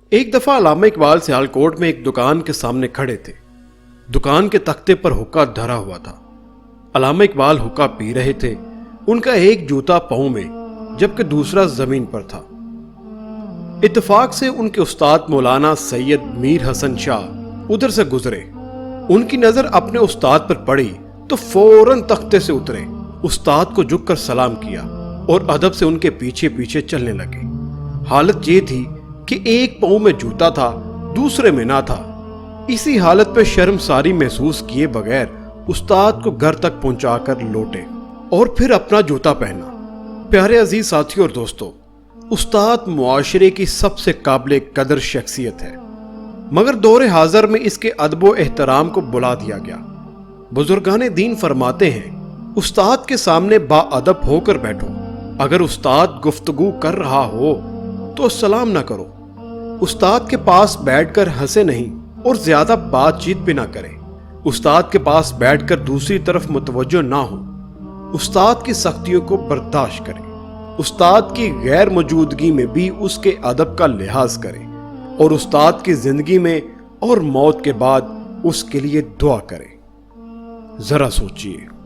ایک دفعہ علامہ اقبال سیالکوٹ میں ایک دکان کے سامنے کھڑے تھے۔ دکان کے تختے پر حقہ دھرا ہوا تھا۔ علامہ اقبال حقہ پی رہے تھے۔ ان کا ایک جوتا پاؤں میں جبکہ دوسرا زمین پر تھا۔ اتفاق سے ان کے استاد مولانا سید میر حسن شاہ ادھر سے گزرے۔ ان کی نظر اپنے استاد پر پڑی تو فوراً تختے سے اترے، استاد کو جھک کر سلام کیا اور ادب سے ان کے پیچھے پیچھے چلنے لگے۔ حالت یہ تھی کہ ایک پاؤں میں جوتا تھا، دوسرے میں نہ تھا۔ اسی حالت پہ شرمساری محسوس کیے بغیر استاد کو گھر تک پہنچا کر لوٹے اور پھر اپنا جوتا پہنا۔ پیارے عزیز ساتھیوں اور دوستو، استاد معاشرے کی سب سے قابل قدر شخصیت ہے، مگر دور حاضر میں اس کے ادب و احترام کو بلا دیا گیا۔ بزرگان دین فرماتے ہیں، استاد کے سامنے با ادب ہو کر بیٹھو۔ اگر استاد گفتگو کر رہا ہو تو سلام نہ کرو۔ استاد کے پاس بیٹھ کر ہنسے نہیں اور زیادہ بات چیت بھی نہ کریں۔ استاد کے پاس بیٹھ کر دوسری طرف متوجہ نہ ہو۔ استاد کی سختیوں کو برداشت کریں۔ استاد کی غیر موجودگی میں بھی اس کے ادب کا لحاظ کریں اور استاد کی زندگی میں اور موت کے بعد اس کے لیے دعا کریں۔ ذرا سوچئے۔